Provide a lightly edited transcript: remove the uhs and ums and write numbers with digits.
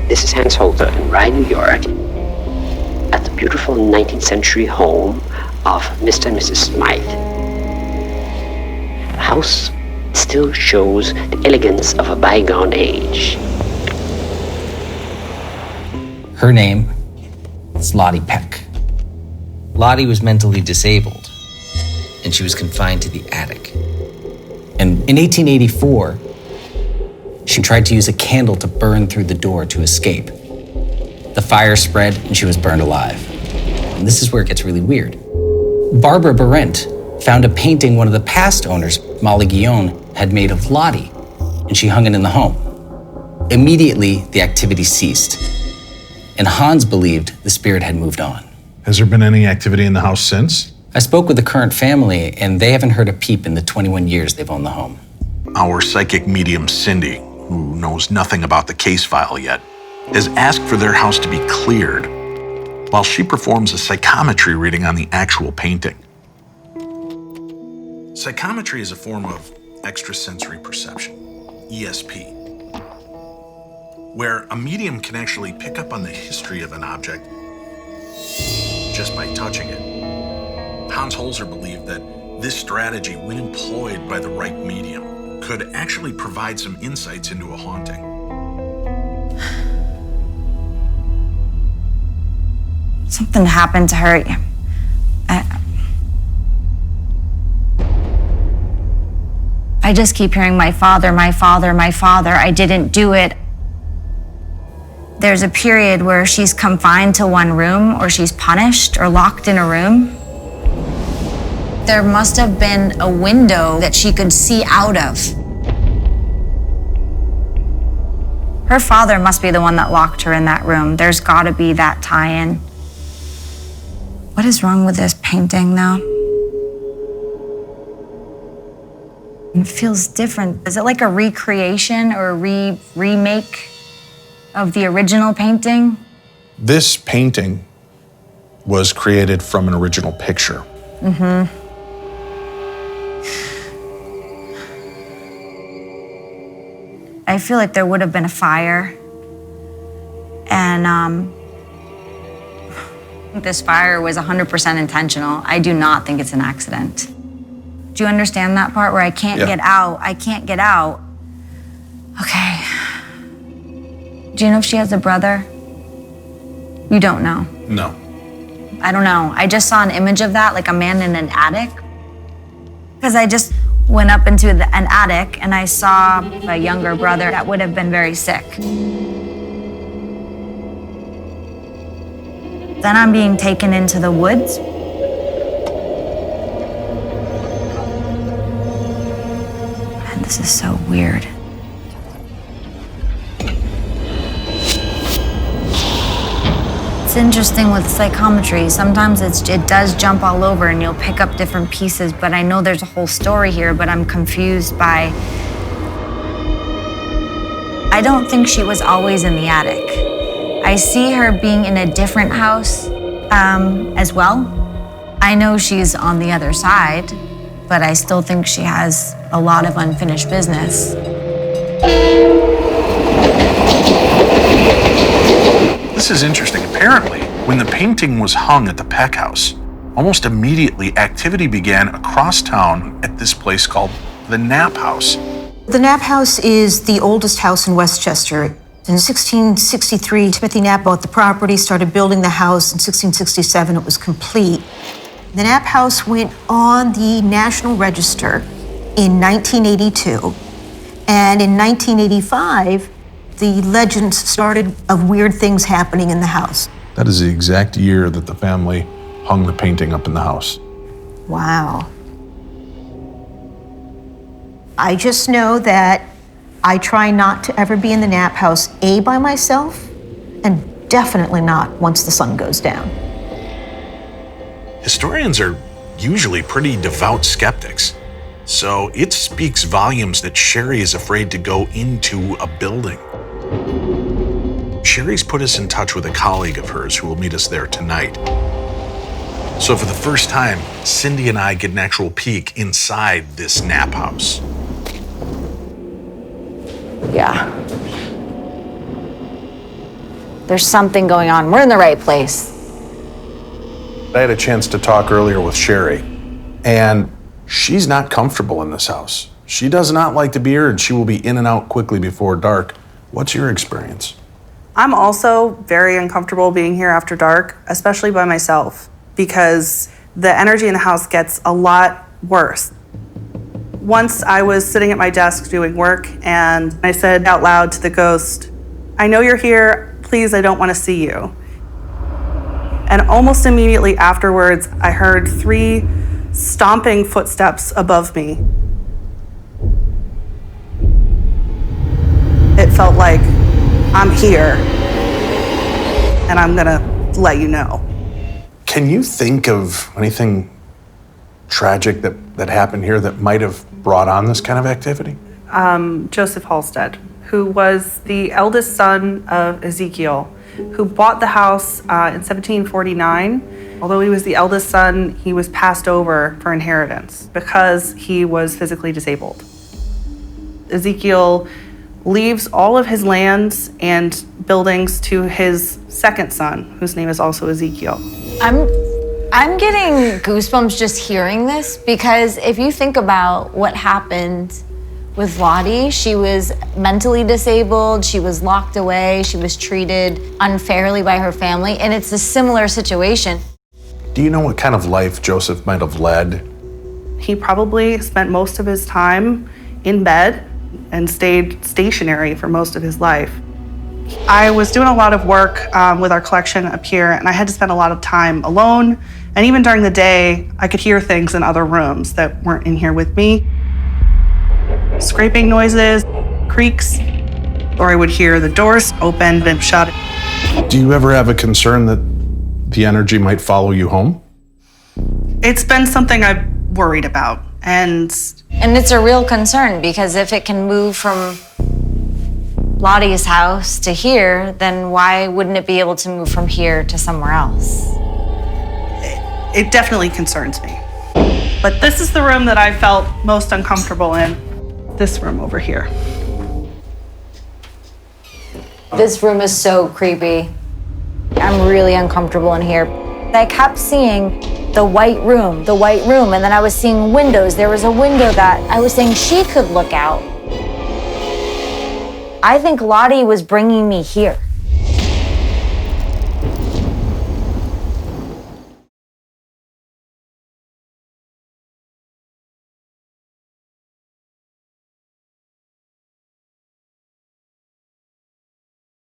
This is Hans Holzer in Rye, New York, at the beautiful 19th century home of Mr. and Mrs. Smythe. The house still shows the elegance of a bygone age. Her name is Lottie Peck. Lottie was mentally disabled, and she was confined to the attic. And in 1884, she tried to use a candle to burn through the door to escape. The fire spread, and she was burned alive. And this is where it gets really weird. Barbara Berendt found a painting one of the past owners, Molly Guillaume, had made of Lottie, and she hung it in the home. Immediately, the activity ceased, and Hans believed the spirit had moved on. Has there been any activity in the house since? I spoke with the current family, and they haven't heard a peep in the 21 years they've owned the home. Our psychic medium, Cindy, who knows nothing about the case file yet, has asked for their house to be cleared while she performs a psychometry reading on the actual painting. Psychometry is a form of extrasensory perception, ESP, where a medium can actually pick up on the history of an object just by touching it. Hans Holzer believed that this strategy, when employed by the right medium, could actually provide some insights into a haunting. Something happened to her. I just keep hearing my father, my father, my father. I didn't do it. There's a period where she's confined to one room, or she's punished or locked in a room. There must have been a window that she could see out of. Her father must be the one that locked her in that room. There's gotta be that tie-in. What is wrong with this painting though? It feels different. Is it like a recreation or a remake of the original painting? This painting was created from an original picture. Mm-hmm. I feel like there would have been a fire. And this fire was 100% intentional. I do not think it's an accident. Do you understand that part where I can't get out? I can't get out. Okay. Do you know if she has a brother? You don't know? No. I don't know. I just saw an image of that, like a man in an attic. Because I just went up into an attic and I saw a younger brother that would have been very sick. Then I'm being taken into the woods. Man, this is so weird. It's interesting with psychometry. Sometimes it does jump all over and you'll pick up different pieces, but I know there's a whole story here, but I'm confused by... I don't think she was always in the attic. I see her being in a different house as well. I know she's on the other side, but I still think she has a lot of unfinished business. This is interesting. Apparently, when the painting was hung at the Peck house, almost immediately activity began across town at this place called the Knapp House. The Knapp House is the oldest house in Westchester. In 1663, Timothy Knapp bought the property, started building the house. In 1667, it was complete. The Knapp House went on the National Register in 1982. And in 1985, the legends started of weird things happening in the house. That is the exact year that the family hung the painting up in the house. Wow. I just know that I try not to ever be in the Knapp House, A, by myself, and definitely not once the sun goes down. Historians are usually pretty devout skeptics, so it speaks volumes that Sherry is afraid to go into a building. Sherry's put us in touch with a colleague of hers who will meet us there tonight. So for the first time, Cindy and I get an actual peek inside this Knapp house. Yeah. There's something going on. We're in the right place. I had a chance to talk earlier with Sherry, and she's not comfortable in this house. She does not like to be here, and she will be in and out quickly before dark. What's your experience? I'm also very uncomfortable being here after dark, especially by myself, because the energy in the house gets a lot worse. Once I was sitting at my desk doing work, and I said out loud to the ghost, "I know you're here, please, I don't want to see you." And almost immediately afterwards, I heard 3 stomping footsteps above me. It felt like, I'm here, and I'm gonna let you know. Can you think of anything tragic that happened here that might have brought on this kind of activity? Joseph Halstead, who was the eldest son of Ezekiel, who bought the house in 1749. Although he was the eldest son, he was passed over for inheritance because he was physically disabled. Ezekiel leaves all of his lands and buildings to his second son, whose name is also Ezekiel. I'm getting goosebumps just hearing this, because if you think about what happened with Lottie, she was mentally disabled, she was locked away, she was treated unfairly by her family, and it's a similar situation. Do you know what kind of life Joseph might have led? He probably spent most of his time in bed and stayed stationary for most of his life. I was doing a lot of work with our collection up here, and I had to spend a lot of time alone. And even during the day, I could hear things in other rooms that weren't in here with me. Scraping noises, creaks, or I would hear the doors open and shut. Do you ever have a concern that the energy might follow you home? It's been something I've worried about, and it's a real concern, because if it can move from Lottie's house to here, then why wouldn't it be able to move from here to somewhere else? it definitely concerns me. But this is the room that I felt most uncomfortable in. This room over here. This room is so creepy. I'm really uncomfortable in here. I kept seeing the white room, and then I was seeing windows. There was a window that I was saying she could look out. I think Lottie was bringing me here.